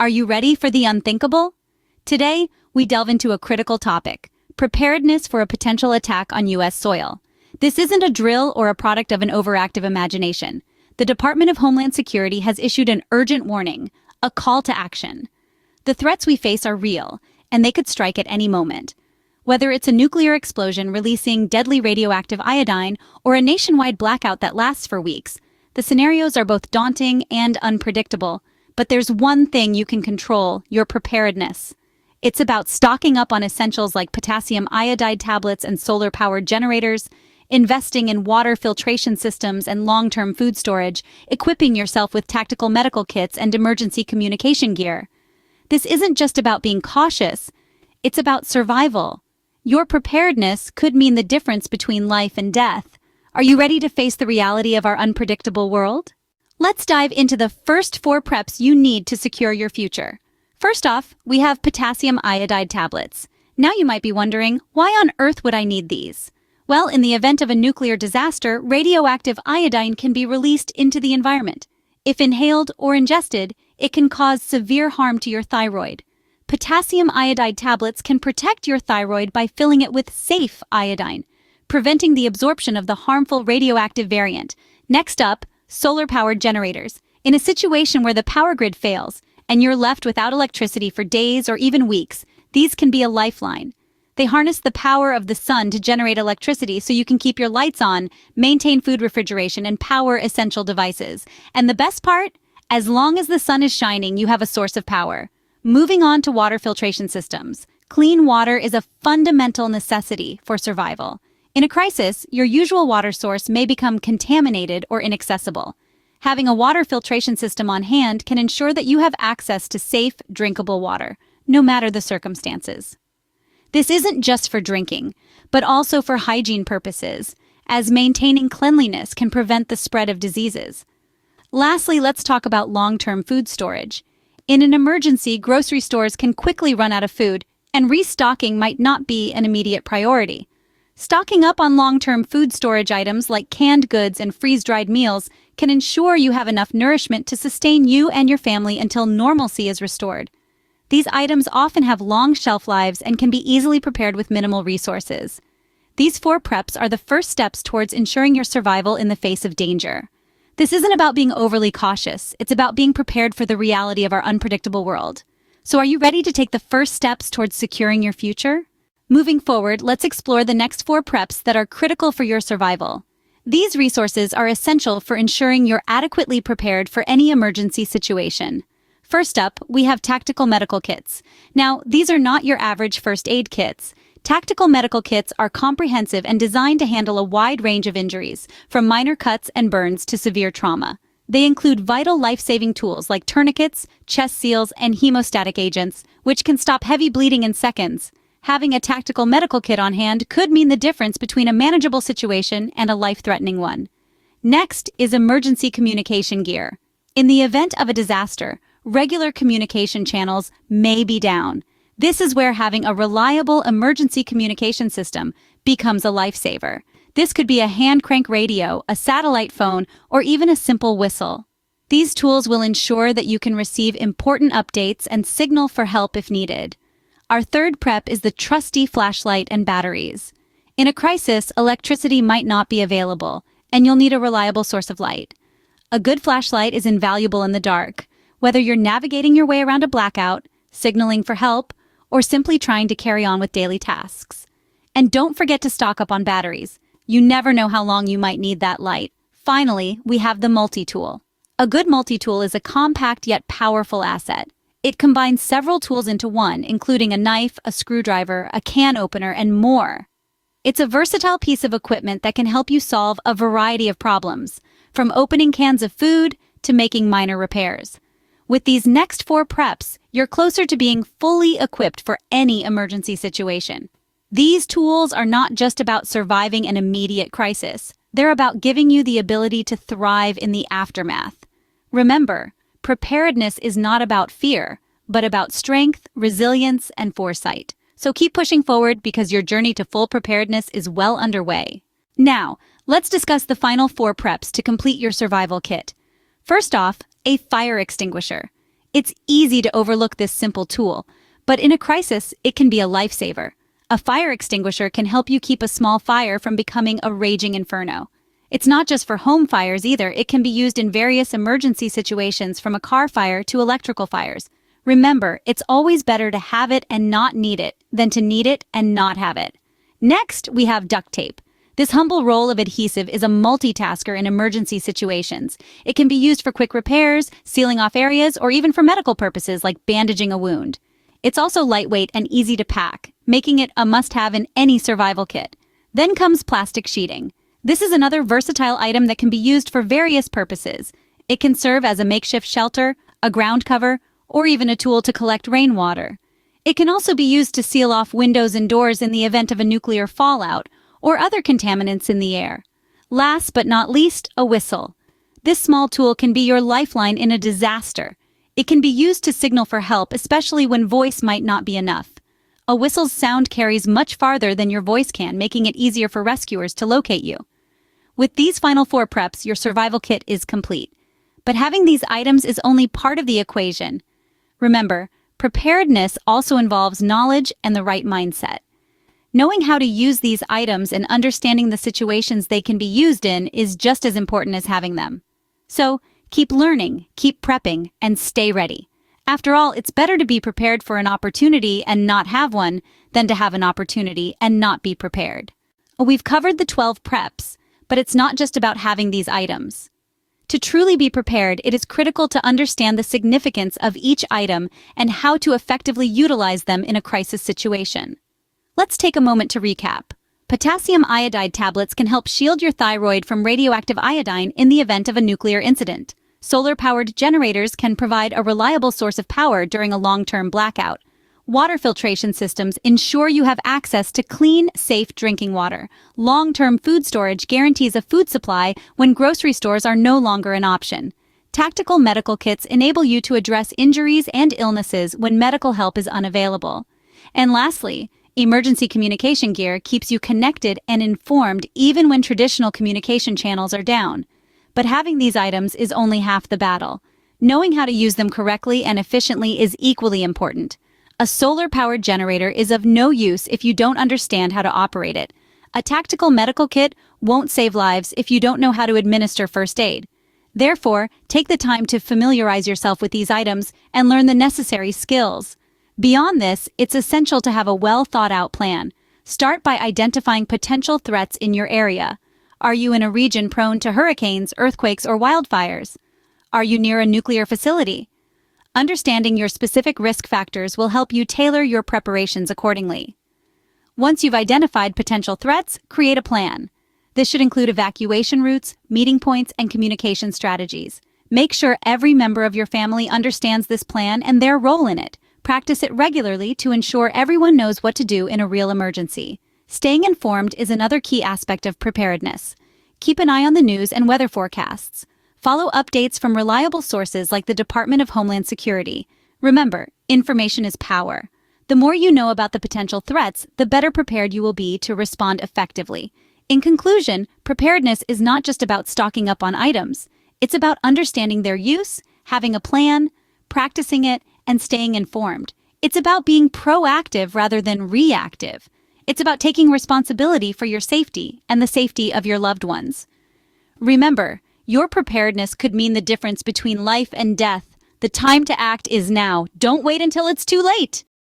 Are you ready for the unthinkable? Today, we delve into a critical topic: preparedness for a potential attack on U.S. soil. This isn't a drill or a product of an overactive imagination. The Department of Homeland Security has issued an urgent warning, a call to action. The threats we face are real, and they could strike at any moment. Whether it's a nuclear explosion releasing deadly radioactive iodine or a nationwide blackout that lasts for weeks, the scenarios are both daunting and unpredictable. But there's one thing you can control: your preparedness. It's about stocking up on essentials like potassium iodide tablets and solar-powered generators, investing in water filtration systems and long-term food storage, equipping yourself with tactical medical kits and emergency communication gear. This isn't just about being cautious, it's about survival. Your preparedness could mean the difference between life and death. Are you ready to face the reality of our unpredictable world? Let's dive into the first 4 preps you need to secure your future. First off, we have potassium iodide tablets. Now you might be wondering, why on earth would I need these? Well, in the event of a nuclear disaster, radioactive iodine can be released into the environment. If inhaled or ingested, it can cause severe harm to your thyroid. Potassium iodide tablets can protect your thyroid by filling it with safe iodine, preventing the absorption of the harmful radioactive variant. Next up, solar-powered generators. In a situation where the power grid fails and you're left without electricity for days or even weeks, these can be a lifeline. They harness the power of the sun to generate electricity so you can keep your lights on, maintain food refrigeration, and power essential devices. And the best part? As long as the sun is shining, you have a source of power. Moving on to water filtration systems. Clean water is a fundamental necessity for survival. In a crisis, your usual water source may become contaminated or inaccessible. Having a water filtration system on hand can ensure that you have access to safe, drinkable water, no matter the circumstances. This isn't just for drinking, but also for hygiene purposes, as maintaining cleanliness can prevent the spread of diseases. Lastly, let's talk about long-term food storage. In an emergency, grocery stores can quickly run out of food, and restocking might not be an immediate priority. Stocking up on long-term food storage items like canned goods and freeze-dried meals can ensure you have enough nourishment to sustain you and your family until normalcy is restored. These items often have long shelf lives and can be easily prepared with minimal resources. These 4 preps are the first steps towards ensuring your survival in the face of danger. This isn't about being overly cautious, it's about being prepared for the reality of our unpredictable world. So are you ready to take the first steps towards securing your future? Moving forward, let's explore the next 4 preps that are critical for your survival. These resources are essential for ensuring you're adequately prepared for any emergency situation. First up, we have tactical medical kits. Now, these are not your average first aid kits. Tactical medical kits are comprehensive and designed to handle a wide range of injuries, from minor cuts and burns to severe trauma. They include vital life-saving tools like tourniquets, chest seals, and hemostatic agents, which can stop heavy bleeding in seconds. Having a tactical medical kit on hand could mean the difference between a manageable situation and a life-threatening one. Next is emergency communication gear. In the event of a disaster, regular communication channels may be down. This is where having a reliable emergency communication system becomes a lifesaver. This could be a hand crank radio, a satellite phone, or even a simple whistle. These tools will ensure that you can receive important updates and signal for help if needed. Our third prep is the trusty flashlight and batteries. In a crisis, electricity might not be available, and you'll need a reliable source of light. A good flashlight is invaluable in the dark, whether you're navigating your way around a blackout, signaling for help, or simply trying to carry on with daily tasks. And don't forget to stock up on batteries. You never know how long you might need that light. Finally, we have the multi-tool. A good multi-tool is a compact yet powerful asset. It combines several tools into one, including a knife, a screwdriver, a can opener, and more. It's a versatile piece of equipment that can help you solve a variety of problems, from opening cans of food to making minor repairs. With these next 4 preps, you're closer to being fully equipped for any emergency situation. These tools are not just about surviving an immediate crisis. They're about giving you the ability to thrive in the aftermath. Remember, preparedness is not about fear, but about strength, resilience, and foresight. So keep pushing forward because your journey to full preparedness is well underway. Now, let's discuss the final 4 preps to complete your survival kit. First off, a fire extinguisher. It's easy to overlook this simple tool, but in a crisis, it can be a lifesaver. A fire extinguisher can help you keep a small fire from becoming a raging inferno. It's not just for home fires either. It can be used in various emergency situations, from a car fire to electrical fires. Remember, it's always better to have it and not need it than to need it and not have it. Next, we have duct tape. This humble roll of adhesive is a multitasker in emergency situations. It can be used for quick repairs, sealing off areas, or even for medical purposes like bandaging a wound. It's also lightweight and easy to pack, making it a must-have in any survival kit. Then comes plastic sheeting. This is another versatile item that can be used for various purposes. It can serve as a makeshift shelter, a ground cover, or even a tool to collect rainwater. It can also be used to seal off windows and doors in the event of a nuclear fallout or other contaminants in the air. Last but not least, a whistle. This small tool can be your lifeline in a disaster. It can be used to signal for help, especially when voice might not be enough. A whistle's sound carries much farther than your voice can, making it easier for rescuers to locate you. With these final 4 preps, your survival kit is complete. But having these items is only part of the equation. Remember, preparedness also involves knowledge and the right mindset. Knowing how to use these items and understanding the situations they can be used in is just as important as having them. So, keep learning, keep prepping, and stay ready. After all, it's better to be prepared for an opportunity and not have one than to have an opportunity and not be prepared. We've covered the 12 preps, but it's not just about having these items. To truly be prepared, it is critical to understand the significance of each item and how to effectively utilize them in a crisis situation. Let's take a moment to recap. Potassium iodide tablets can help shield your thyroid from radioactive iodine in the event of a nuclear incident. Solar-powered generators can provide a reliable source of power during a long-term blackout. Water filtration systems ensure you have access to clean, safe drinking water. Long-term food storage guarantees a food supply when grocery stores are no longer an option. Tactical medical kits enable you to address injuries and illnesses when medical help is unavailable. And lastly, emergency communication gear keeps you connected and informed even when traditional communication channels are down. But having these items is only half the battle. Knowing how to use them correctly and efficiently is equally important. A solar-powered generator is of no use if you don't understand how to operate it. A tactical medical kit won't save lives if you don't know how to administer first aid. Therefore, take the time to familiarize yourself with these items and learn the necessary skills. Beyond this, it's essential to have a well-thought-out plan. Start by identifying potential threats in your area. Are you in a region prone to hurricanes, earthquakes, or wildfires? Are you near a nuclear facility? Understanding your specific risk factors will help you tailor your preparations accordingly. Once you've identified potential threats, create a plan. This should include evacuation routes, meeting points, and communication strategies. Make sure every member of your family understands this plan and their role in it. Practice it regularly to ensure everyone knows what to do in a real emergency. Staying informed is another key aspect of preparedness. Keep an eye on the news and weather forecasts. Follow updates from reliable sources like the Department of Homeland Security. Remember, information is power. The more you know about the potential threats, the better prepared you will be to respond effectively. In conclusion, preparedness is not just about stocking up on items. It's about understanding their use, having a plan, practicing it, and staying informed. It's about being proactive rather than reactive. It's about taking responsibility for your safety and the safety of your loved ones. Remember, your preparedness could mean the difference between life and death. The time to act is now. Don't wait until it's too late.